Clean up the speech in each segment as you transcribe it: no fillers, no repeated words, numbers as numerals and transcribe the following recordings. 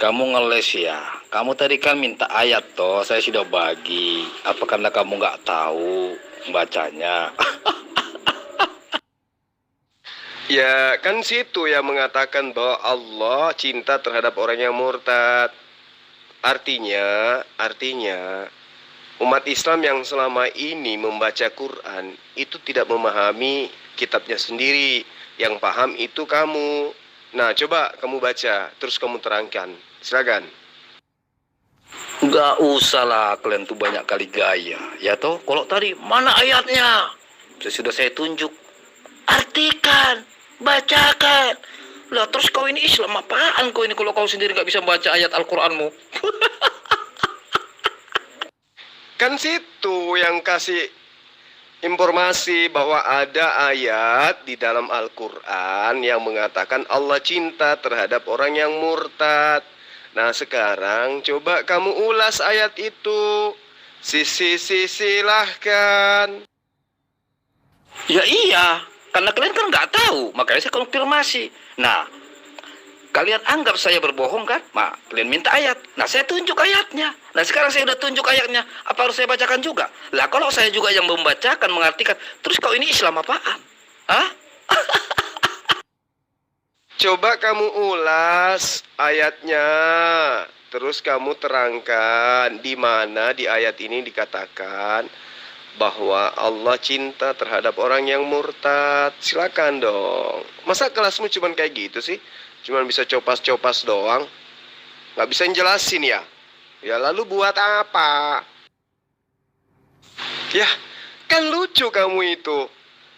Kamu ngeles ya. Kamu tadi kan minta ayat toh, saya sudah bagi. Apa karena kamu nggak tahu bacanya? Ya kan situ yang mengatakan bahwa Allah cinta terhadap orang yang murtad. Artinya umat Islam yang selama ini membaca Quran itu tidak memahami kitabnya sendiri. Yang paham itu kamu. Nah, coba kamu baca, terus kamu terangkan. Silakan. Nggak usah lah, kalian tuh banyak kali gaya. Ya toh, kalau tadi mana ayatnya? Sudah saya tunjuk. Artikan, bacakan. Lah terus kau ini Islam apaan kau ini kalau kau sendiri nggak bisa baca ayat Al-Quranmu? Kan situ yang kasih informasi bahwa ada ayat di dalam Al-Quran yang mengatakan Allah cinta terhadap orang yang murtad. Nah sekarang coba kamu ulas ayat itu. Silahkan. Ya iya, karena kalian kan nggak tahu, makanya saya konfirmasi. Nah, kalian anggap saya berbohong kan? Nah, kalian minta ayat. Nah, saya tunjuk ayatnya. Nah, sekarang saya udah tunjuk ayatnya. Apa harus saya bacakan juga? Lah, kalau saya juga yang membacakan, mengartikan, terus kau ini Islam apaan? Hah? Coba kamu ulas ayatnya. Terus kamu terangkan di mana di ayat ini dikatakan bahwa Allah cinta terhadap orang yang murtad. Silakan dong. Masa kelasmu cuman kayak gitu sih? Cuman bisa copas-copas doang? Nggak bisa jelasin ya? Ya lalu buat apa? Ya, kan lucu kamu itu.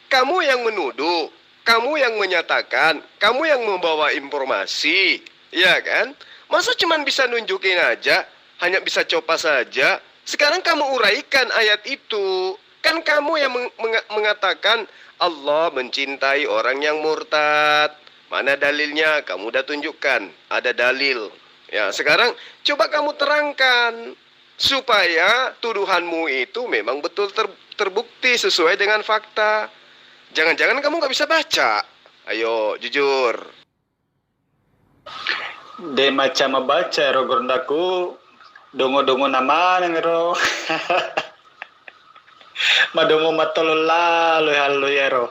Kamu yang menuduh, kamu yang menyatakan, kamu yang membawa informasi. Ya kan? Masa cuman bisa nunjukin aja? Hanya bisa copas saja? Sekarang kamu uraikan ayat itu. Kan kamu yang mengatakan Allah mencintai orang yang murtad. Mana dalilnya? Kamu udah tunjukkan. Ada dalil. Ya, sekarang coba kamu terangkan. Supaya tuduhanmu itu memang betul terbukti sesuai dengan fakta. Jangan-jangan kamu nggak bisa baca. Ayo, jujur. De macam membaca ro gorondaku dongo-dongo nama nengero. Madongo matolola lo halo yero.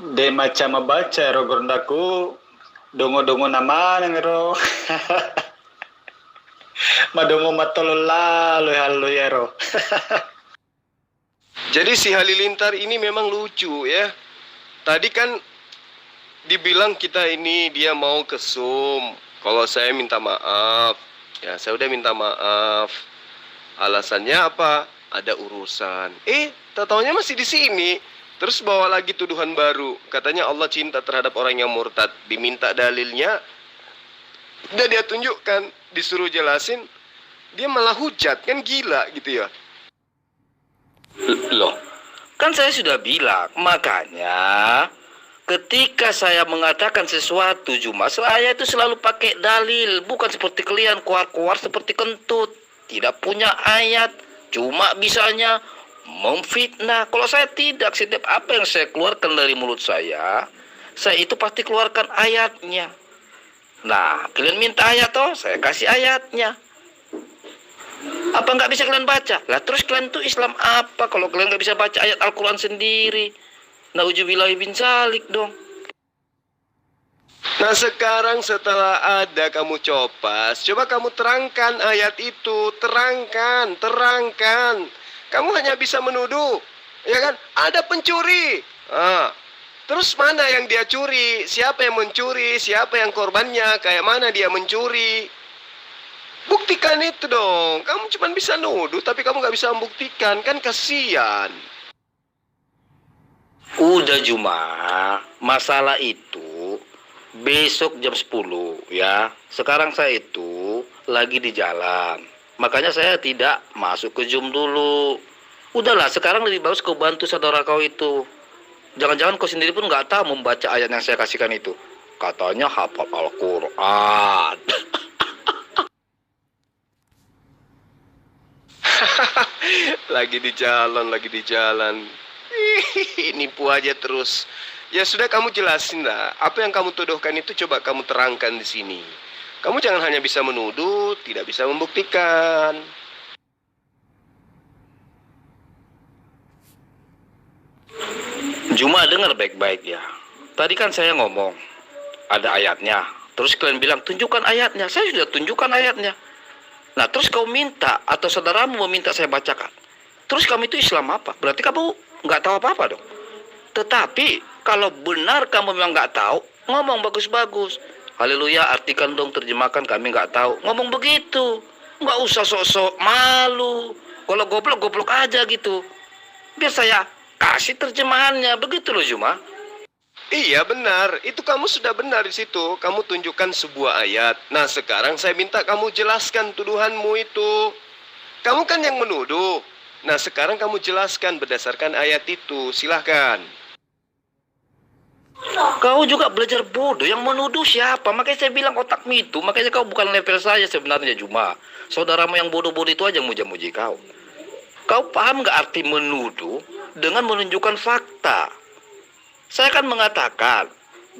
De macam membaca ro gorondaku dongo-dongo nama nengero. Madongo matolola lo halo yero. Jadi si Halilintar ini memang lucu ya. Tadi kan dibilang kita ini dia mau ke Zoom. Kalau saya minta maaf, ya saya udah minta maaf. Alasannya apa? Ada urusan. Tak taunya masih di sini. Terus bawa lagi tuduhan baru. Katanya Allah cinta terhadap orang yang murtad. Diminta dalilnya, udah dia tunjukkan, disuruh jelasin, dia malah hujat, kan gila gitu ya. Loh, kan saya sudah bilang, makanya ketika saya mengatakan sesuatu cuma saya itu selalu pakai dalil, bukan seperti kalian keluar-keluar seperti kentut, tidak punya ayat, cuma bisanya memfitnah. Kalau saya tidak, setiap apa yang saya keluarkan dari mulut saya itu pasti keluarkan ayatnya. Nah, kalian minta ayat toh, saya kasih ayatnya. Apa nggak bisa kalian baca? Lah terus kalian tuh Islam apa kalau kalian nggak bisa baca ayat Al-Quran sendiri? Nauzubillahi bin zalik dong. Nah sekarang setelah ada kamu copas, coba kamu terangkan ayat itu, terangkan. Kamu hanya bisa menuduh, ya kan? Ada pencuri. Terus mana yang dia curi? Siapa yang mencuri? Siapa yang korbannya? Kayak mana dia mencuri? Buktikan itu dong. Kamu cuma bisa nuduh, tapi kamu nggak bisa membuktikan, kan kasihan. Udah Juma, masalah itu besok jam 10 ya. Sekarang saya itu lagi di jalan. Makanya saya tidak masuk ke Zoom dulu. Udahlah, sekarang lebih bagus kau bantu saudara kau itu. Jangan-jangan kau sendiri pun nggak tahu membaca ayat yang saya kasihkan itu. Katanya hafal Al-Quran. Lagi di jalan. Nipu aja terus. Ya sudah, kamu jelasin lah. Apa yang kamu tuduhkan itu coba kamu terangkan di sini. Kamu jangan hanya bisa menuduh, tidak bisa membuktikan. Cuma dengar baik-baik ya. Tadi kan saya ngomong, ada ayatnya. Terus kalian bilang, tunjukkan ayatnya. Saya sudah tunjukkan ayatnya. Nah, terus kau minta, atau saudaramu meminta saya bacakan. Terus kamu itu Islam apa? Berarti kamu nggak tahu apa-apa dong. Tetapi, kalau benar kamu memang nggak tahu, ngomong bagus-bagus. Haleluya, artikan dong, terjemahkan, kami nggak tahu. Ngomong begitu. Nggak usah sok-sok malu. Kalau goblok, goblok aja gitu. Biar saya kasih terjemahannya. Begitu loh, Juma. Iya benar, itu kamu sudah benar di situ. Kamu tunjukkan sebuah ayat. Nah sekarang saya minta kamu jelaskan tuduhanmu itu. Kamu kan yang menuduh. Nah sekarang kamu jelaskan berdasarkan ayat itu. Silahkan. Kau juga belajar bodoh. Yang menuduh siapa? Makanya saya bilang otakmu itu. Makanya kau bukan level saya sebenarnya, Juma. Saudaramu yang bodoh-bodoh itu aja muja-muji kau. Kau paham nggak arti menuduh dengan menunjukkan fakta? Saya kan mengatakan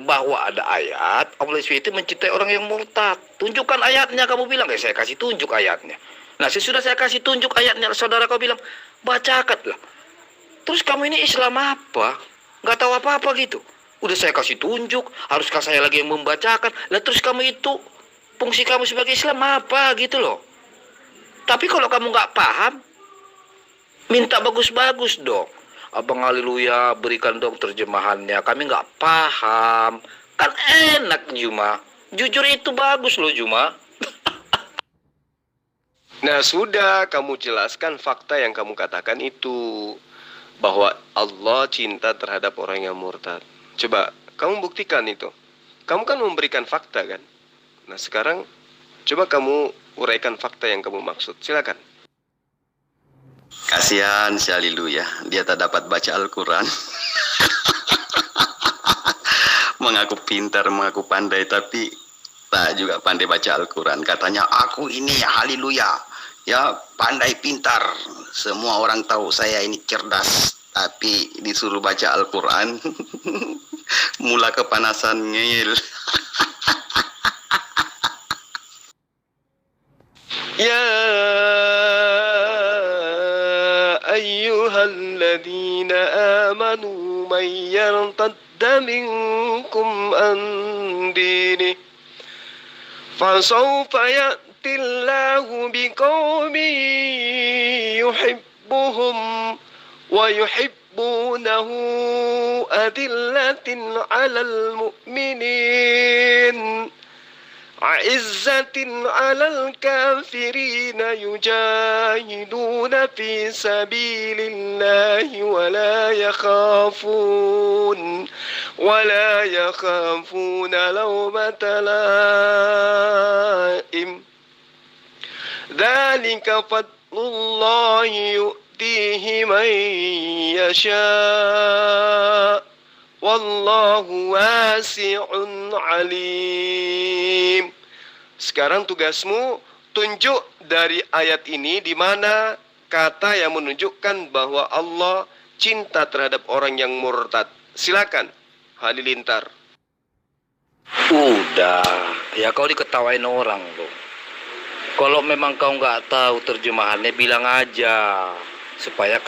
bahwa ada ayat Allah SWT mencintai orang yang murtad. Tunjukkan ayatnya, kamu bilang. Saya kasih tunjuk ayatnya. Nah sesudah saya kasih tunjuk ayatnya, saudara kau bilang, bacakan lah. Terus kamu ini Islam apa? Nggak tahu apa-apa gitu. Udah saya kasih tunjuk, haruskah saya lagi yang membacakan? Lah terus kamu itu, fungsi kamu sebagai Islam apa gitu loh. Tapi kalau kamu nggak paham, minta bagus-bagus dong. Abang haleluya, berikan dong terjemahannya. Kami nggak paham. Kan enak, Juma. Jujur itu bagus loh, Juma. Nah sudah, kamu jelaskan fakta yang kamu katakan itu. Bahwa Allah cinta terhadap orang yang murtad. Coba, kamu buktikan itu. Kamu kan memberikan fakta kan? Nah sekarang, coba kamu uraikan fakta yang kamu maksud. Silakan. Kasihan si Alilu ya, dia tak dapat baca Al-Quran. Mengaku pintar, mengaku pandai, tapi tak juga pandai baca Al-Quran. Katanya, aku ini haleluya, ya pandai pintar. Semua orang tahu saya ini cerdas, tapi disuruh baca Al-Quran, mula kepanasan ngeyel. Ya ayyuhalladzina amanu man yartadda minkum an dinihi fasawfa ya'ti Allahu biqaumin yuhibbuhum wa yuhibbunahu adillatin 'alal mu'minin عزة على الكافرين يجاهدون في سبيل الله ولا يخافون لومة لائم ذلك فضل الله يؤتيه من يشاء Wallahu wasi'un alim. Sekarang tugasmu tunjuk dari ayat ini di mana kata yang menunjukkan bahwa Allah cinta terhadap orang yang murtad. Silakan, Halilintar. Udah, ya kau diketawain orang loh. Kalau memang kau nggak tahu terjemahannya, bilang aja supaya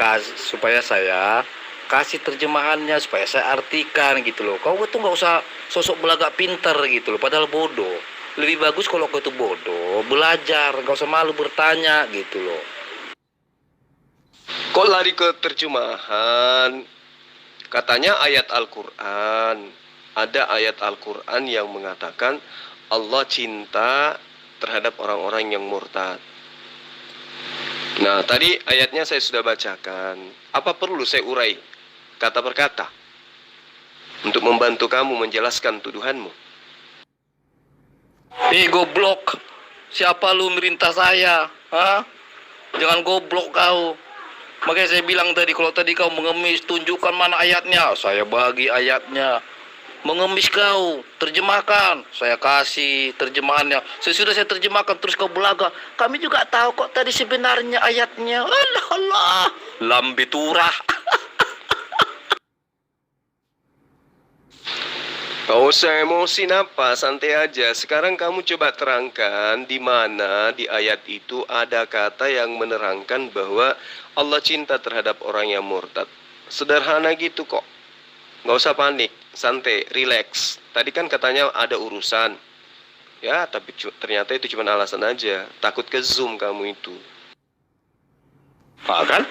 saya kasih terjemahannya, supaya saya artikan gitu loh. Kau tuh nggak usah sosok belagak pinter gitu loh, padahal bodoh. Lebih bagus kalau kau itu bodoh, belajar, nggak usah malu bertanya gitu loh. Kok lari ke terjemahan? Katanya ayat Al-Quran. Ada ayat Al-Quran yang mengatakan Allah cinta terhadap orang-orang yang murtad. Nah, tadi ayatnya saya sudah bacakan. Apa perlu saya urai kata per kata untuk membantu kamu menjelaskan tuduhanmu? Goblok. Siapa lu merintah saya? Hah? Jangan goblok kau. Makanya saya bilang tadi, kalau tadi kau mengemis, tunjukkan mana ayatnya. Saya bagi ayatnya. Mengemis kau, terjemahkan. Saya kasih terjemahannya. Sesudah saya terjemahkan, terus kau belaga. Kami juga tahu kok tadi sebenarnya ayatnya. Allah Allah. Lambe turah. Gak usah emosi napa, santai aja. Sekarang kamu coba terangkan di mana di ayat itu ada kata yang menerangkan bahwa Allah cinta terhadap orang yang murtad. Sederhana gitu kok. Gak usah panik, santai, relax. Tadi kan katanya ada urusan. Ya, tapi ternyata itu cuma alasan aja. Takut ke zoom kamu itu. Kan?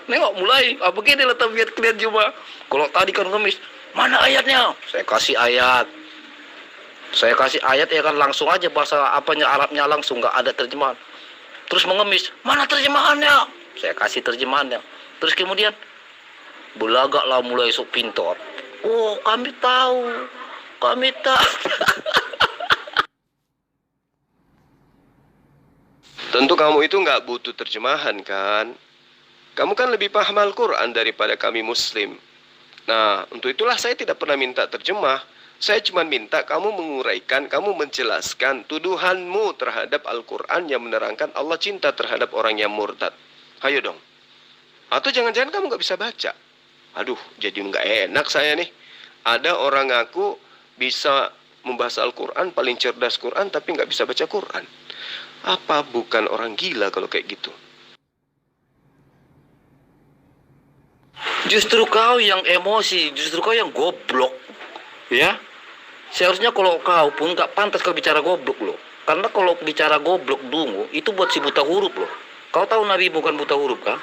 Nengok mulai. Begini lah tabiat kalian cuma. Kalau tadi kan ngemis, mana ayatnya? Saya kasih ayat. Ya kan langsung aja bahasa apanya Arabnya langsung nggak ada terjemahan. Terus mengemis, mana terjemahannya? Saya kasih terjemahannya. Terus kemudian belagaklah mulai sok pintar. Oh, kami tahu. Tentu kamu itu nggak butuh terjemahan kan? Kamu kan lebih paham Al-Quran daripada kami Muslim. Nah, untuk itulah saya tidak pernah minta terjemah. Saya cuma minta kamu menguraikan, kamu menjelaskan tuduhanmu terhadap Al-Quran yang menerangkan Allah cinta terhadap orang yang murtad. Ayo dong. Atau jangan-jangan kamu nggak bisa baca. Aduh, jadi nggak enak saya nih. Ada orang ngaku bisa membahas Al-Quran, paling cerdas Quran, tapi nggak bisa baca Quran. Apa bukan orang gila kalau kayak gitu? Justru kau yang emosi, justru kau yang goblok. Ya. Seharusnya kalau kau pun nggak pantas kau bicara goblok loh. Karena kalau bicara goblok dungu, itu buat si buta huruf loh. Kau tahu Nabi bukan buta huruf kan?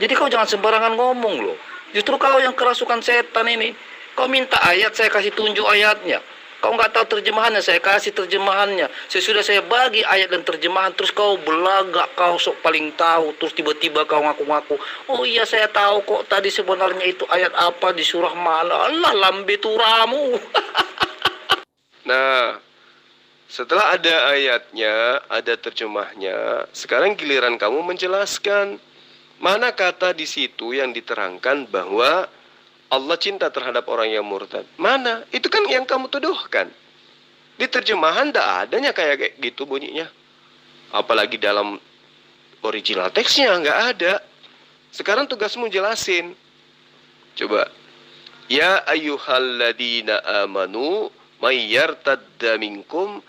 Jadi kau jangan sembarangan ngomong loh. Justru kau yang kerasukan setan ini. Kau minta ayat, saya kasih tunjuk ayatnya. Kau nggak tahu terjemahannya, saya kasih terjemahannya. Sesudah saya bagi ayat dan terjemahan, terus kau belagak, kau sok paling tahu. Terus tiba-tiba kau ngaku-ngaku, oh iya saya tahu kok tadi sebenarnya itu ayat apa di surah mana. Allah lambe turamu. Nah, setelah ada ayatnya, ada terjemahnya, sekarang giliran kamu menjelaskan mana kata di situ yang diterangkan bahwa Allah cinta terhadap orang yang murtad. Mana? Itu kan yang kamu tuduhkan. Di terjemahan tidak adanya kayak gitu bunyinya. Apalagi dalam original teksnya nggak ada. Sekarang tugasmu jelasin. Coba. Ya ayyuhalladzina amanu may yartadda minkum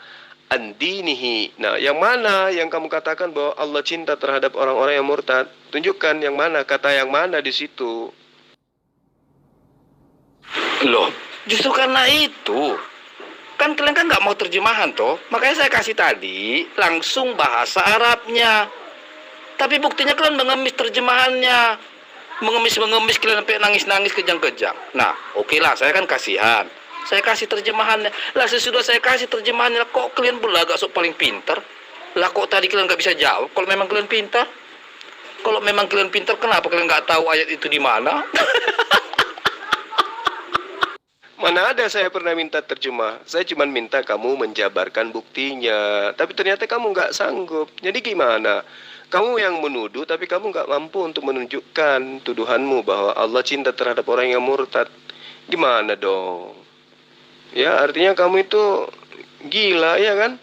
an dinihi. Nah, yang mana yang kamu katakan bahwa Allah cinta terhadap orang-orang yang murtad? Tunjukkan yang mana, kata yang mana di situ. Loh, justru karena itu. Kan kalian kan nggak mau terjemahan toh. Makanya saya kasih tadi langsung bahasa Arabnya. Tapi buktinya kalian mengemis terjemahannya. Mengemis kalian sampai nangis-nangis kejang-kejang. Nah, oke lah, saya kan kasihan. Saya kasih terjemahannya. Lah sesudah saya kasih terjemahannya, kok kalian belagak sok paling pintar? Lah kok tadi kalian nggak bisa jawab? Kalau memang kalian pintar? Kalau memang kalian pintar, kenapa kalian nggak tahu ayat itu di mana? Mana ada saya pernah minta terjemah. Saya cuma minta kamu menjabarkan buktinya. Tapi ternyata kamu nggak sanggup. Jadi gimana? Kamu yang menuduh, tapi kamu nggak mampu untuk menunjukkan tuduhanmu bahwa Allah cinta terhadap orang yang murtad. Gimana dong? Ya, artinya kamu itu gila, ya kan?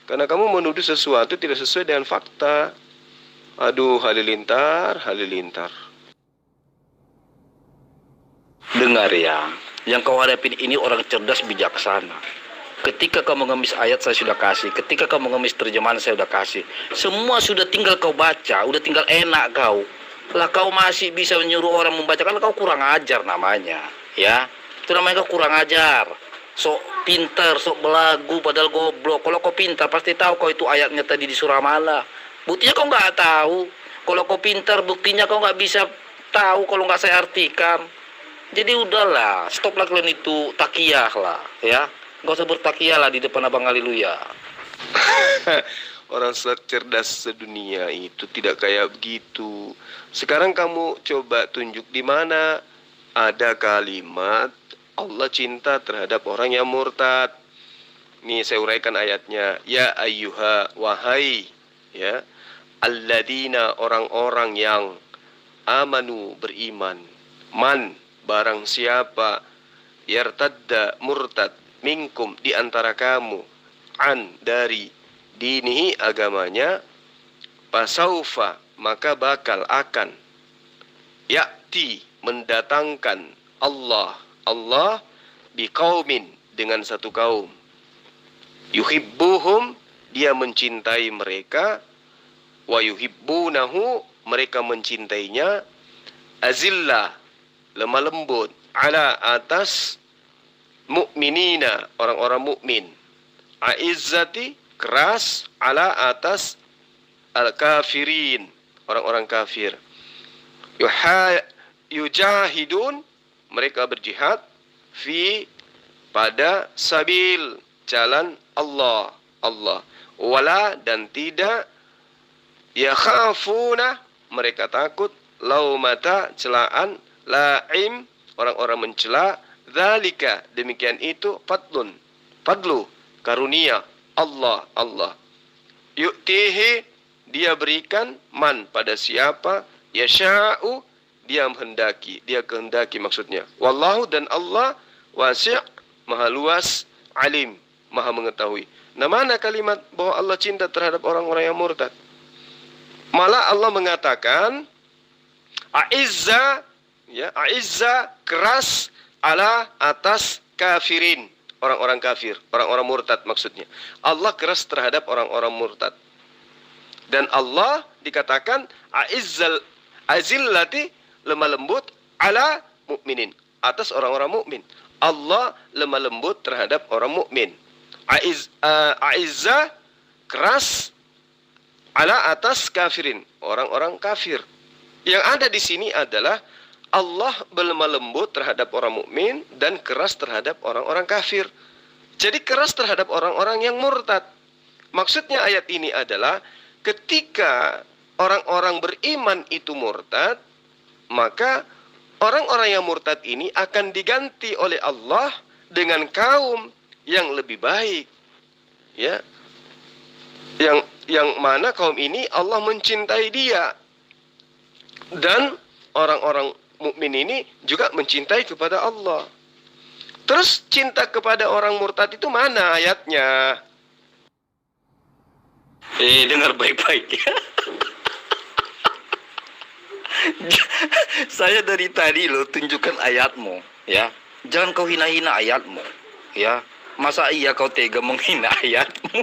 Karena kamu menuduh sesuatu tidak sesuai dengan fakta. Aduh, halilintar, halilintar. Dengar ya, yang kau hadapin ini orang cerdas bijaksana. Ketika kau mengemis ayat saya sudah kasih, ketika kau mengemis terjemahan saya sudah kasih. Semua sudah tinggal kau baca, udah tinggal enak kau. Lah kau masih bisa menyuruh orang membaca, kan kau kurang ajar namanya. Ya, itu namanya kau kurang ajar. Sok pintar, sok belagu, padahal goblok. Kalau kau pintar pasti tahu kau itu ayatnya tadi di surah mana. Buktinya kau nggak tahu. Kalau kau pintar, buktinya kau nggak bisa tahu kalau nggak saya artikan. Jadi udahlah, stoplah kalian itu takiyah lah, ya. Gak usah bertakiyah lah di depan Abang Haleluya. Orang cerdas sedunia itu tidak kayak begitu. Sekarang kamu coba tunjuk di mana ada kalimat Allah cinta terhadap orang yang murtad. Nih saya uraikan ayatnya. Ya ayyuha, wahai, ya, alladzina, orang-orang yang amanu, beriman. Man, barang siapa yartadda, murtad, minkum, di antara kamu, an, dari, dinihi, agamanya, pasaufa, maka bakal akan, yakti, mendatangkan Allah biqaumin, dengan satu kaum. Yuhibbuhum, dia mencintai mereka. Wa yuhibbunahu, mereka mencintainya. Azillah, lemah lembut. Ala, atas. Mu'minina, orang-orang mukmin. Aizzati, keras. Ala, atas. Al-kafirin, orang-orang kafir. Yujahidun, mereka berjihad. Fi, pada sabil, jalan Allah. Wala, dan tidak. Yakhafuna, mereka takut. Laumata, celaan. La'im, orang-orang mencela. Dzalika, demikian itu. Fadlu, karunia Allah. Yu'tihi, dia berikan. Man, pada siapa. Yasha'u, dia kehendaki maksudnya. Wallahu, dan Allah. Wasi', maha luas. Alim, maha mengetahui. Nah, mana kalimat bahwa Allah cinta terhadap orang-orang yang murtad? Malah Allah mengatakan A'izza, keras, ala, atas, kafirin, orang-orang kafir, orang-orang murtad maksudnya. Allah keras terhadap orang-orang murtad. Dan Allah dikatakan azillati, lemah lembut, ala mukminin, atas orang-orang mukmin. Allah lemah lembut terhadap orang mukmin. Aizza, keras, ala, atas, kafirin, orang-orang kafir. Yang ada di sini adalah Allah berlemah lembut terhadap orang mukmin dan keras terhadap orang-orang kafir. Jadi keras terhadap orang-orang yang murtad. Maksudnya ayat ini adalah ketika orang-orang beriman itu murtad, maka orang-orang yang murtad ini akan diganti oleh Allah dengan kaum yang lebih baik. Ya. Yang mana kaum ini Allah mencintai dia. Dan orang-orang mukmin ini juga mencintai kepada Allah. Terus cinta kepada orang murtad itu mana ayatnya? Dengar baik-baik. Saya dari tadi loh tunjukkan ayatmu, ya. Jangan kau hina-hina ayatmu, ya. Masa iya kau tega menghina ayatmu?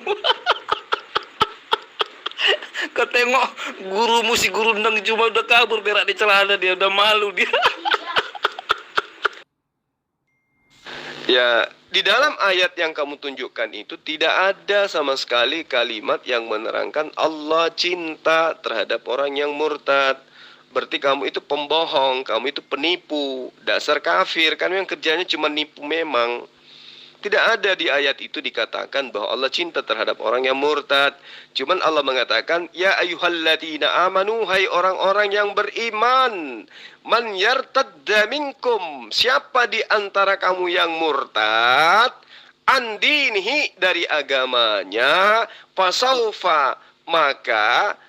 Kau tengok gurumu, si guru Ndang Juma udah kabur, berak di celana dia, udah malu dia. Ya, di dalam ayat yang kamu tunjukkan itu tidak ada sama sekali kalimat yang menerangkan Allah cinta terhadap orang yang murtad. Berarti kamu itu pembohong, kamu itu penipu, dasar kafir. Kan yang kerjanya cuma nipu memang. Tidak ada di ayat itu dikatakan bahwa Allah cinta terhadap orang yang murtad. Cuman Allah mengatakan, ya ayyuhalladzina amanu, hai orang-orang yang beriman, man yartadda minkum, siapa di antara kamu yang murtad, andinihi, dari agamanya, fasaufa, maka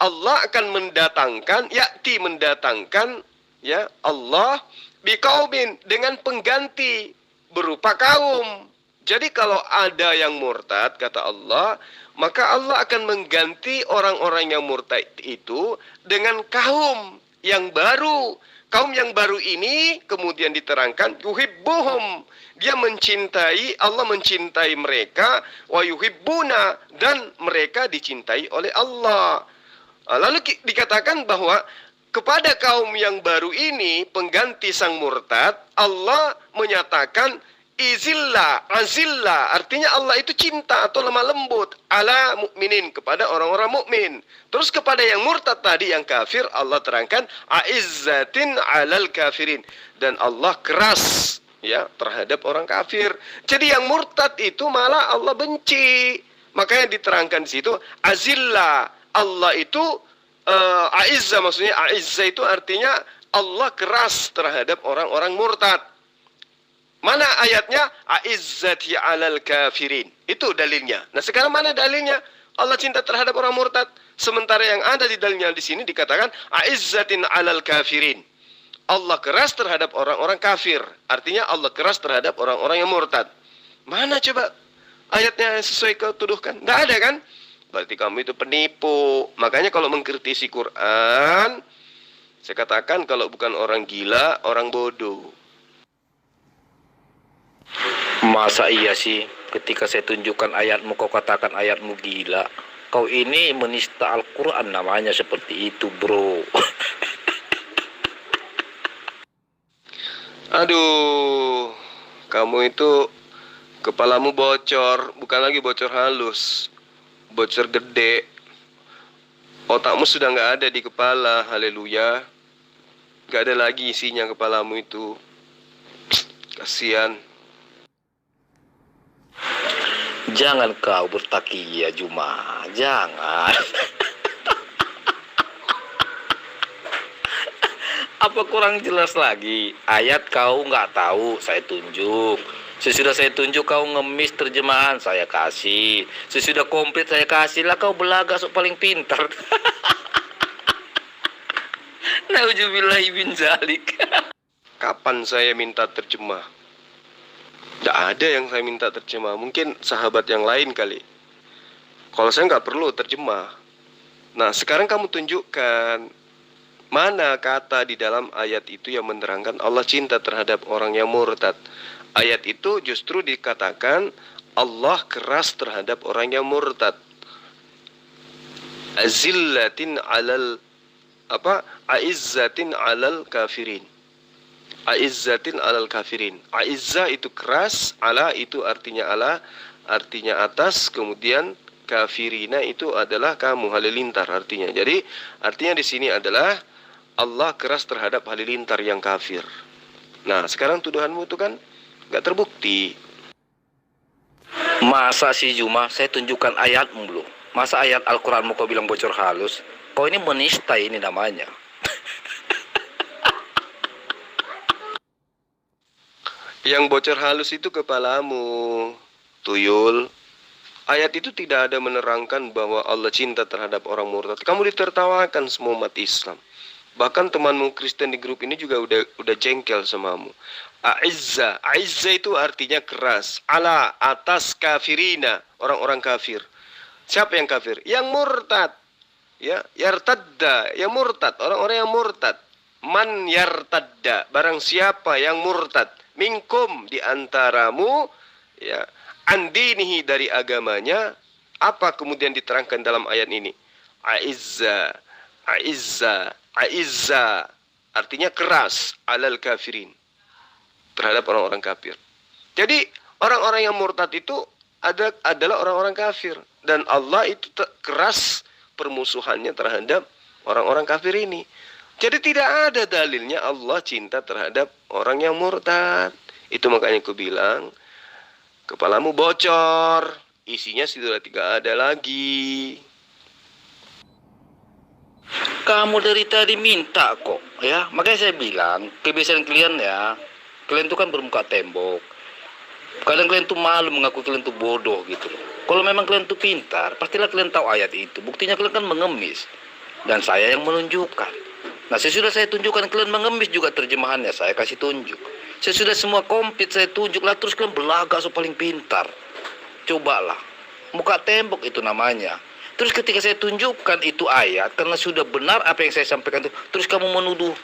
Allah akan mendatangkan, mendatangkan, ya Allah, biqaumin, dengan pengganti, berupa kaum. Jadi kalau ada yang murtad, kata Allah, maka Allah akan mengganti orang-orang yang murtad itu dengan kaum yang baru. Kaum yang baru ini kemudian diterangkan yuhibbuhum, dia mencintai, Allah mencintai mereka, wa yuhibbuna, dan mereka dicintai oleh Allah. Lalu dikatakan bahwa kepada kaum yang baru ini, pengganti sang murtad, Allah menyatakan izillah, azillah, artinya Allah itu cinta atau lemah lembut ala mukminin, kepada orang-orang mukmin. Terus kepada yang murtad tadi, yang kafir, Allah terangkan aizzatin alal kafirin, dan Allah keras, ya, terhadap orang kafir. Jadi yang murtad itu malah Allah benci. Makanya diterangkan di situ azillah, Allah itu Aizza, maksudnya Aizza itu artinya Allah keras terhadap orang-orang murtad. Mana ayatnya? Aizzati alal kafirin. Itu dalilnya. Nah, sekarang mana dalilnya? Allah cinta terhadap orang murtad. Sementara yang ada di dalilnya di sini dikatakan aizzatin alal kafirin. Allah keras terhadap orang-orang kafir. Artinya Allah keras terhadap orang-orang yang murtad. Mana coba ayatnya yang sesuai kau tuduhkan? Tidak ada kan? Berarti kamu itu penipu. Makanya kalau mengkritisi Quran, saya katakan kalau bukan orang gila, orang bodoh. Masa iya sih, ketika saya tunjukkan ayatmu kau katakan ayatmu gila. Kau ini menista Al-Quran namanya seperti itu, bro. Aduh, kamu itu kepalamu bocor, bukan lagi bocor halus, bocor gede. Otakmu sudah nggak ada di kepala, haleluya. Nggak ada lagi isinya kepalamu itu. Kasihan. Jangan kau bertakia, Juma. Jangan. Apa kurang jelas lagi? Ayat kau nggak tahu, saya tunjuk. Sesudah saya tunjuk kau ngemis terjemahan, saya kasih. Sesudah komplit saya kasih lah, kau belaga sok paling pintar. Nauzubillahi bin zalik. Kapan saya minta terjemah? Tidak ada yang saya minta terjemah. Mungkin sahabat yang lain kali. Kalau saya nggak perlu terjemah. Nah, sekarang kamu tunjukkan mana kata di dalam ayat itu yang menerangkan Allah cinta terhadap orang yang murtad. Ayat itu justru dikatakan Allah keras terhadap orang yang murtad. Azillatin alal Aizzatin alal kafirin. Aizzatin alal kafirin. Aizza itu keras, ala itu artinya atas, kemudian kafirina itu adalah kamu, halilintar artinya. Jadi artinya di sini adalah Allah keras terhadap halilintar yang kafir. Nah, sekarang tuduhanmu itu kan nggak terbukti. Masa sih Juma, saya tunjukkan ayatmu belum. Masa ayat Al-Quranmu kau bilang bocor halus? Kau ini menista ini namanya. Yang bocor halus itu kepalamu, tuyul. Ayat itu tidak ada menerangkan bahwa Allah cinta terhadap orang murtad. Kamu ditertawakan semua umat Islam. Bahkan temanmu Kristen di grup ini juga udah jengkel samamu. Aizza itu artinya keras. Ala, atas kafirina, orang-orang kafir. Siapa yang kafir? Yang murtad. Ya, yartadda, yang murtad, orang-orang yang murtad. Man yartadda, barang siapa yang murtad. Minkum, di antaramu, ya, andinihi, dari agamanya. Apa kemudian diterangkan dalam ayat ini? Aizza, artinya keras, alal kafirin, terhadap orang-orang kafir. Jadi orang-orang yang murtad itu adalah orang-orang kafir, dan Allah itu keras permusuhannya terhadap orang-orang kafir ini. Jadi tidak ada dalilnya Allah cinta terhadap orang yang murtad. Itu makanya aku bilang kepalamu bocor, isinya sudah tidak ada lagi. Kamu dari tadi minta kok, ya. Makanya saya bilang, kebiasaan kalian ya, kalian tuh kan bermuka tembok. Kadang kalian tuh malu mengaku kalian tuh bodoh gitu loh. Kalau memang kalian tuh pintar, pastilah kalian tahu ayat itu. Buktinya kalian kan mengemis. Dan saya yang menunjukkan. Nah, sesudah saya tunjukkan kalian mengemis juga terjemahannya, saya kasih tunjuk. Sesudah semua komplit saya tunjuklah, terus kalian berlagak so paling pintar. Cobalah. Muka tembok itu namanya. Terus ketika saya tunjukkan itu ayat, karena sudah benar apa yang saya sampaikan itu, terus kamu menuduh.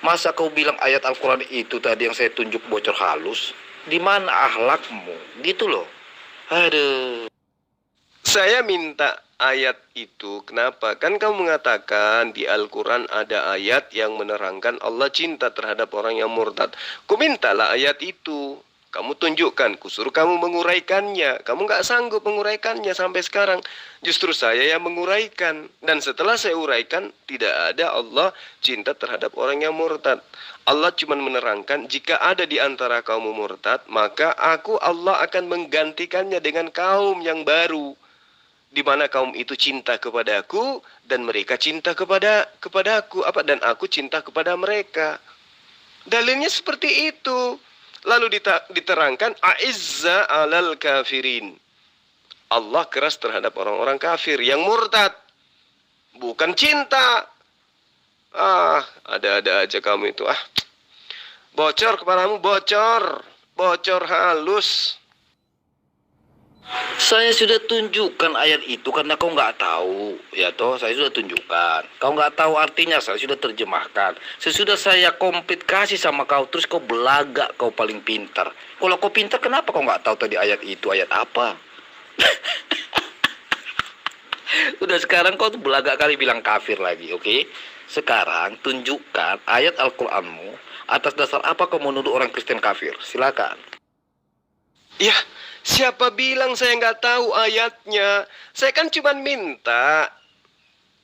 Masa kau bilang ayat Al-Quran itu tadi yang saya tunjuk bocor halus? Di mana akhlakmu? Gitu loh. Aduh. Saya minta ayat itu, kenapa? Kan kamu mengatakan di Al-Quran ada ayat yang menerangkan Allah cinta terhadap orang yang murtad. Ku mintalah ayat itu. Kamu tunjukkan, kusuruh kamu menguraikannya. Kamu nggak sanggup menguraikannya sampai sekarang. Justru saya yang menguraikan. Dan setelah saya uraikan, tidak ada Allah cinta terhadap orang yang murtad. Allah cuma menerangkan, jika ada di antara kaum murtad, maka aku Allah akan menggantikannya dengan kaum yang baru. Di mana kaum itu cinta kepadaku, dan mereka cinta kepadaku. Dan aku cinta kepada mereka. Dalilnya seperti itu. Lalu diterangkan Aizza alal kafirin. Allah keras terhadap orang-orang kafir yang murtad. Bukan cinta. Ada-ada aja kamu itu. Bocor kepalamu, bocor. Bocor halus. Saya sudah tunjukkan ayat itu karena kau nggak tahu, ya toh. Saya sudah tunjukkan. Kau nggak tahu artinya, saya sudah terjemahkan. Sesudah saya komplit kasih sama kau, terus kau belagak kau paling pintar. Kalau kau pintar, kenapa kau nggak tahu tadi ayat itu ayat apa? Udah sekarang kau tuh belagak kali bilang kafir lagi, oke? Sekarang tunjukkan ayat Al-Qur'anmu. Atas dasar apa kau menuduh orang Kristen kafir? Silakan. Ya, siapa bilang saya nggak tahu ayatnya? Saya kan cuma minta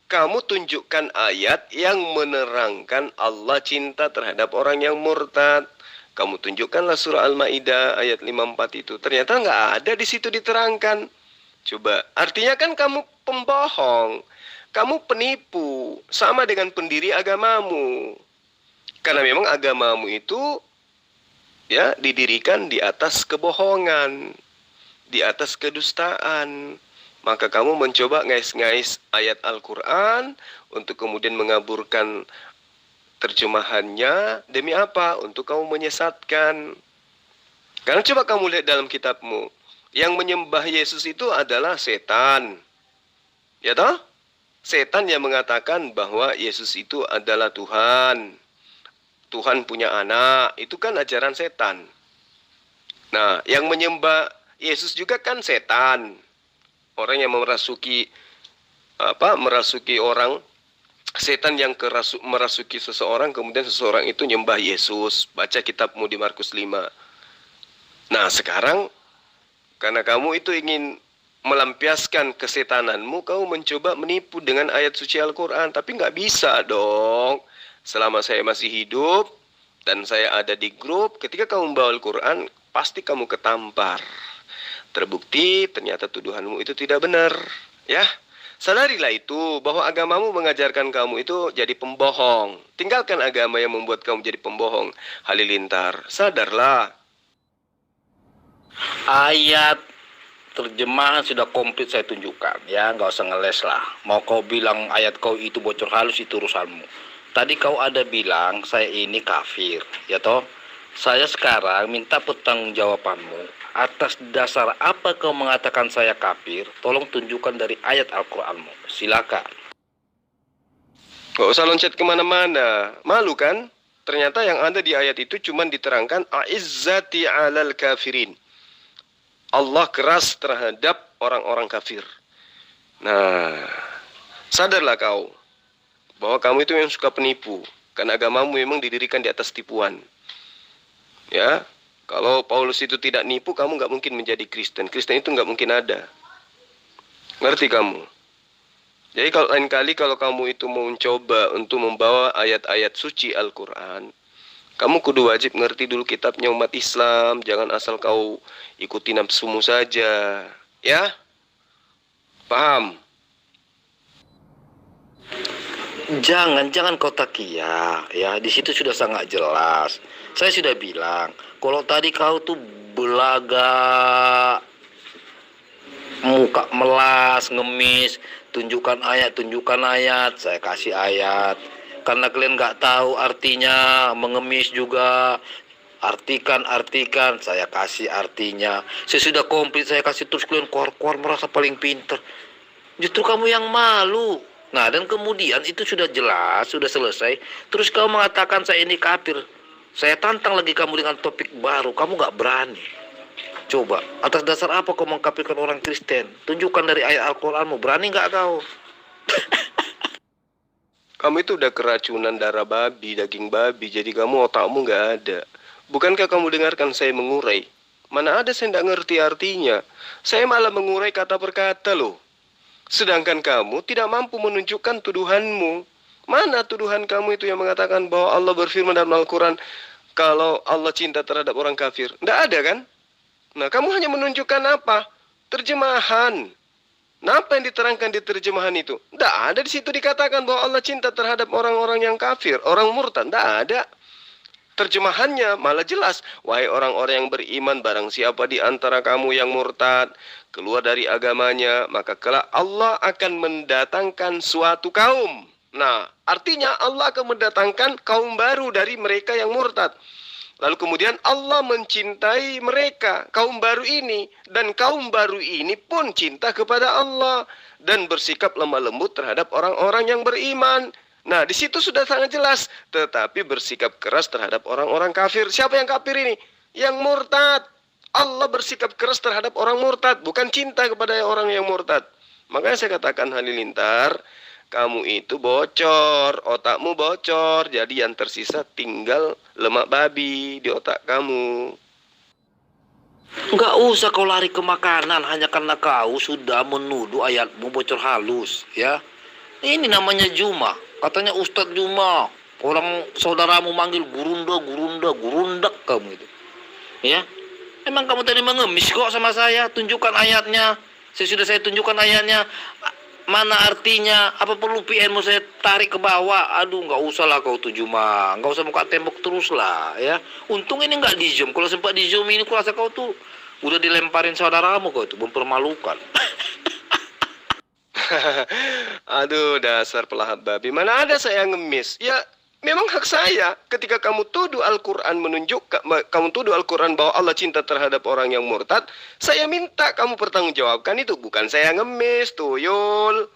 kamu tunjukkan ayat yang menerangkan Allah cinta terhadap orang yang murtad. Kamu tunjukkanlah surah Al-Maidah ayat 54 itu. Ternyata nggak ada di situ diterangkan. Coba, artinya kan kamu pembohong. Kamu penipu, sama dengan pendiri agamamu. Karena memang agamamu itu ya didirikan di atas kebohongan, di atas kedustaan. Maka kamu mencoba ngais-ngais ayat Al-Quran untuk kemudian mengaburkan terjemahannya. Demi apa? Untuk kamu menyesatkan. Karena coba kamu lihat dalam kitabmu, yang menyembah Yesus itu adalah setan, ya toh? Setan yang mengatakan bahwa Yesus itu adalah Tuhan. Tuhan punya anak, itu kan ajaran setan. Nah, yang menyembah Yesus juga kan setan. Orang yang merasuki orang, setan yang merasuki seseorang, kemudian seseorang itu nyembah Yesus. Baca kitabmu di Markus 5. Nah, sekarang karena kamu itu ingin melampiaskan kesetananmu, kamu mencoba menipu dengan ayat suci Al-Quran. Tapi nggak bisa dong. Selama saya masih hidup dan saya ada di grup, ketika kamu membawa Al-Quran, pasti kamu ketampar. Terbukti ternyata tuduhanmu itu tidak benar. Ya, sadarilah itu bahwa agamamu mengajarkan kamu itu jadi pembohong. Tinggalkan agama yang membuat kamu jadi pembohong. Halilintar, sadarlah. Ayat terjemahan sudah komplit saya tunjukkan, ya, nggak usah ngeles lah. Mau kau bilang ayat kau itu bocor halus, itu urusanmu. Tadi kau ada bilang saya ini kafir, ya toh? Saya sekarang minta pertanggungjawabanmu. Atas dasar apa kau mengatakan saya kafir? Tolong tunjukkan dari ayat Al-Qur'anmu. Silakan. Gak usah loncat kemana-mana. Malu kan? Ternyata yang ada di ayat itu cuma diterangkan a'izzati 'alal kafirin. Allah keras terhadap orang-orang kafir. Nah, sadarlah kau bahwa kamu itu yang suka penipu. Karena agamamu memang didirikan di atas tipuan. Ya, kalau Paulus itu tidak nipu, kamu nggak mungkin menjadi Kristen. Kristen itu nggak mungkin ada. Ngerti kamu? Jadi kalau lain kali kalau kamu itu mau mencoba untuk membawa ayat-ayat suci Al-Quran, kamu kudu wajib ngerti dulu kitabnya umat Islam. Jangan asal kau ikuti nafsumu saja. Ya? Paham? Jangan kau takia, ya. Di situ sudah sangat jelas. Saya sudah bilang, kalau tadi kau tuh belaga, muka melas, ngemis, tunjukkan ayat, saya kasih ayat. Karena kalian nggak tahu artinya, mengemis juga. Artikan, saya kasih artinya. Sesudah komplit saya kasih, terus kalian keluar merasa paling pinter. Justru kamu yang malu. Nah, dan kemudian itu sudah jelas, sudah selesai. Terus kamu mengatakan saya ini kafir. Saya tantang lagi kamu dengan topik baru. Kamu nggak berani. Coba, atas dasar apa kau mengkafirkan orang Kristen? Tunjukkan dari ayat Al-Qur'anmu. Berani nggak kau? Kamu itu udah keracunan darah babi, daging babi. Jadi kamu otakmu nggak ada. Bukankah kamu dengarkan saya mengurai? Mana ada saya nggak ngerti artinya. Saya malah mengurai kata per kata loh. Sedangkan kamu tidak mampu menunjukkan tuduhanmu. Mana tuduhan kamu itu yang mengatakan bahwa Allah berfirman dalam Al-Quran kalau Allah cinta terhadap orang kafir? Tidak ada kan? Nah, kamu hanya menunjukkan apa? Terjemahan. Nah, apa yang diterangkan di terjemahan itu? Tidak ada di situ dikatakan bahwa Allah cinta terhadap orang-orang yang kafir, orang murtad. Tidak ada. Terjemahannya malah jelas, wahai orang-orang yang beriman, barang siapa di antara kamu yang murtad, keluar dari agamanya, maka kelak Allah akan mendatangkan suatu kaum. Nah, artinya Allah akan mendatangkan kaum baru dari mereka yang murtad. Lalu kemudian Allah mencintai mereka, kaum baru ini. Dan kaum baru ini pun cinta kepada Allah. Dan bersikap lemah lembut terhadap orang-orang yang beriman. Nah, di situ sudah sangat jelas. Tetapi bersikap keras terhadap orang-orang kafir. Siapa yang kafir ini? Yang murtad. Allah bersikap keras terhadap orang murtad. Bukan cinta kepada orang yang murtad. Makanya saya katakan Halilintar, kamu itu bocor, otakmu bocor, jadi yang tersisa tinggal lemak babi di otak kamu. Nggak usah kau lari ke makanan hanya karena kau sudah menuduh ayatmu bocor halus, ya. Ini namanya Juma, katanya Ustadz Juma. Orang saudaramu manggil gurunda, gurunda, gurundak kamu itu. Ya, emang kamu tadi mengemis kok sama saya, tunjukkan ayatnya. Sesudah saya tunjukkan ayatnya, mana artinya, apa perlu PN mau saya tarik ke bawah? Aduh, nggak usah lah kau tuh Juma, nggak usah muka tembok terus lah, ya. Untung ini nggak di zoom, kalau sempat di zoom ini kurasa kau tuh udah dilemparin saudaramu kau tuh, mempermalukan. Aduh, dasar pelahap babi, mana ada saya ngemis? Ya, memang hak saya. Ketika kamu tuduh Al-Quran kamu tuduh Al-Quran bahwa Allah cinta terhadap orang yang murtad, saya minta kamu pertanggungjawabkan itu. Bukan saya ngemis, tuyul.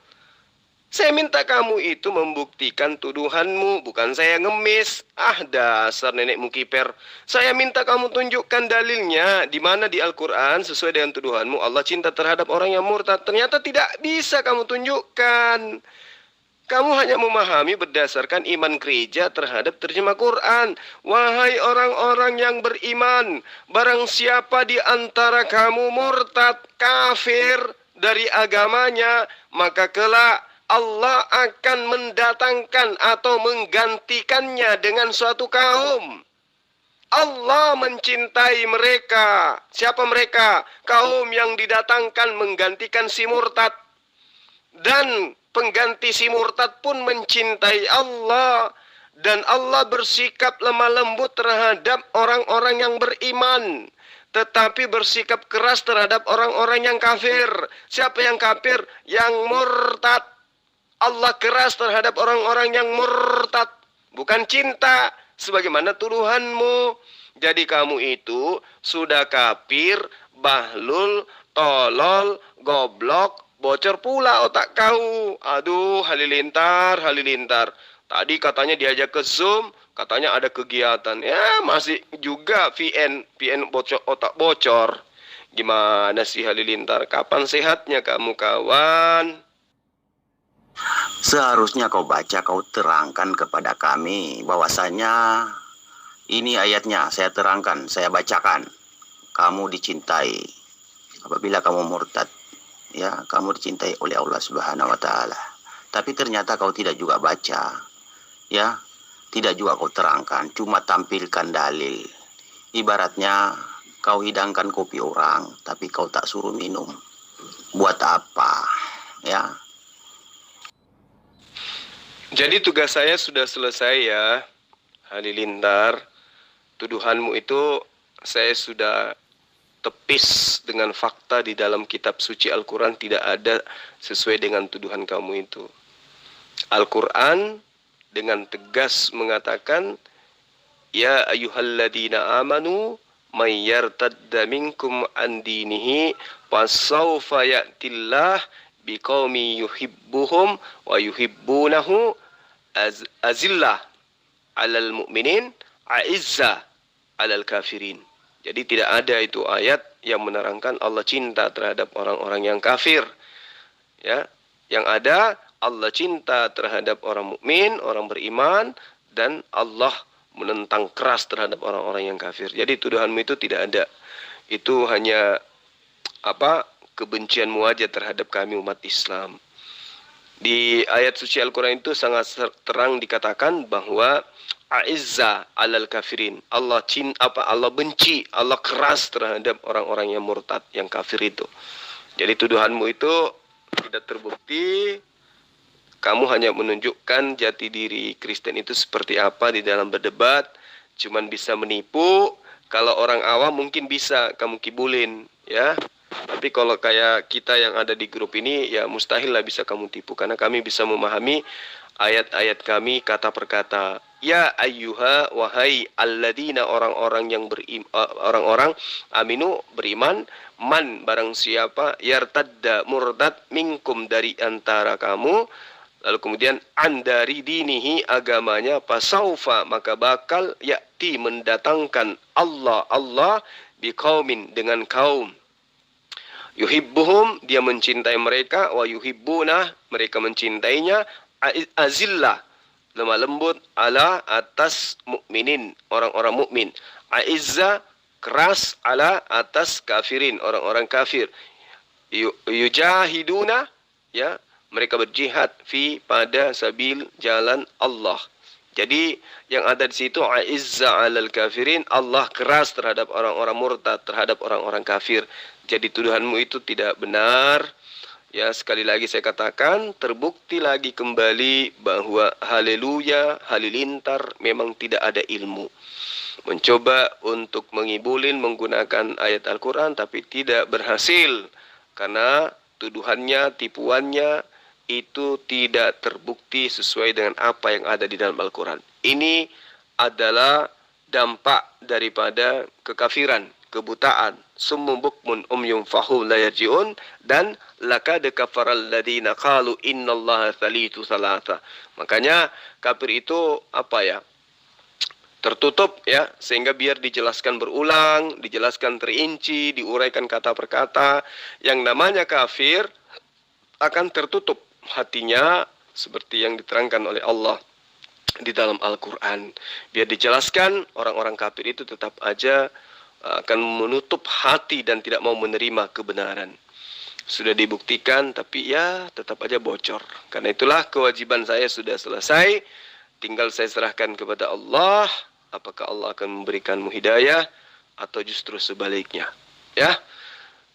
Saya minta kamu itu membuktikan tuduhanmu, bukan saya ngemis. Ah, dasar nenekmu kiper. Saya minta kamu tunjukkan dalilnya. Di mana di Al-Quran sesuai dengan tuduhanmu Allah cinta terhadap orang yang murtad. Ternyata tidak bisa kamu tunjukkan. Kamu hanya memahami berdasarkan iman gereja terhadap terjemah Quran. Wahai orang-orang yang beriman, barang siapa di antara kamu murtad, kafir dari agamanya, maka kelak Allah akan mendatangkan atau menggantikannya dengan suatu kaum. Allah mencintai mereka. Siapa mereka? Kaum yang didatangkan menggantikan si murtad. Dan pengganti si murtad pun mencintai Allah. Dan Allah bersikap lemah lembut terhadap orang-orang yang beriman. Tetapi bersikap keras terhadap orang-orang yang kafir. Siapa yang kafir? Yang murtad. Allah keras terhadap orang-orang yang murtad. Bukan cinta. Sebagaimana tuduhanmu. Jadi kamu itu sudah kafir, bahlul, tolol, goblok, bocor pula otak kau. Aduh, Halilintar, Halilintar. Tadi katanya diajak ke Zoom, katanya ada kegiatan. Ya, masih juga VN bocor, otak bocor. Gimana sih Halilintar? Kapan sehatnya kamu, kawan? Seharusnya kau baca, kau terangkan kepada kami bahwasanya ini ayatnya, saya terangkan, saya bacakan. Kamu dicintai apabila kamu murtad. Ya, kamu dicintai oleh Allah Subhanahu wa taala. Tapi ternyata kau tidak juga baca. Ya, tidak juga kau terangkan, cuma tampilkan dalil. Ibaratnya kau hidangkan kopi orang, tapi kau tak suruh minum. Buat apa? Ya. Jadi tugas saya sudah selesai ya, Halilintar. Tuduhanmu itu saya sudah tepis dengan fakta di dalam kitab suci Al-Quran, tidak ada sesuai dengan tuduhan kamu itu. Al-Quran dengan tegas mengatakan, Ya ayyuhalladzina amanu may yartadda minkum an dinihi fasawfa ya'tillah biqaumi yuhibbuhum wa yuhibbunahu azillah alal mu'minin a'izzah alal kafirin. Jadi tidak ada itu ayat yang menerangkan Allah cinta terhadap orang-orang yang kafir. Ya, yang ada Allah cinta terhadap orang mukmin, orang beriman, dan Allah menentang keras terhadap orang-orang yang kafir. Jadi tuduhanmu itu tidak ada. Itu hanya kebencianmu aja terhadap kami umat Islam. Di ayat suci Al-Quran itu sangat terang dikatakan bahwa A'izza alal kafirin. Allah benci, Allah keras terhadap orang-orang yang murtad, yang kafir itu. Jadi tuduhanmu itu tidak terbukti. Kamu hanya menunjukkan jati diri Kristen itu seperti apa di dalam berdebat. Cuman bisa menipu. Kalau orang awam mungkin bisa kamu kibulin, ya. Tapi kalau kayak kita yang ada di grup ini, ya mustahil lah bisa kamu tipu. Karena kami bisa memahami ayat-ayat kami kata per kata. ya ayyuha wahai alladzina orang-orang yang orang-orang aminu beriman, man barang siapa yartadda murtad minkum dari antara kamu, lalu kemudian andari dinihi agamanya, pasaufa maka bakal yakti mendatangkan Allah biqaumin dengan kaum, yuhibbuhum dia mencintai mereka, wa yuhibbuna mereka mencintainya, azillah lemah lembut, ala atas mukminin orang-orang mukmin, aizza keras, ala atas kafirin orang-orang kafir, yujahiduna ya mereka berjihad fi pada sabil jalan Allah. Jadi yang ada di situ aizza alal kafirin, Allah keras terhadap orang-orang murtad, terhadap orang-orang kafir. Jadi tuduhanmu itu tidak benar. Ya, sekali lagi saya katakan, terbukti lagi kembali bahwa haleluya, halilintar memang tidak ada ilmu. Mencoba untuk mengibulin menggunakan ayat Al-Quran tapi tidak berhasil. Karena tuduhannya, tipuannya itu tidak terbukti sesuai dengan apa yang ada di dalam Al-Quran. Ini adalah dampak daripada kekafiran, kebutaan, summum bukmun umyum fahum la yarji'un, dan laqad kafaral ladina qalu innallaha thalithu thalatha. Makanya kafir itu apa ya? Tertutup ya, sehingga biar dijelaskan berulang, dijelaskan terinci, diuraikan kata per kata. Yang namanya kafir akan tertutup hatinya seperti yang diterangkan oleh Allah di dalam Al-Quran. Biar dijelaskan, orang-orang kafir itu tetap aja akan menutup hati dan tidak mau menerima kebenaran. Sudah dibuktikan, tapi ya tetap aja bocor. Karena itulah kewajiban saya sudah selesai. Tinggal saya serahkan kepada Allah. Apakah Allah akan memberikanmu hidayah atau justru sebaliknya. Ya,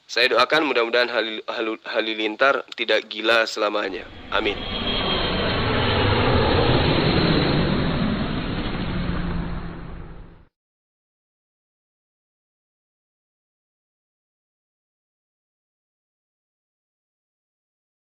saya doakan mudah-mudahan halilintar tidak gila selamanya. Amin.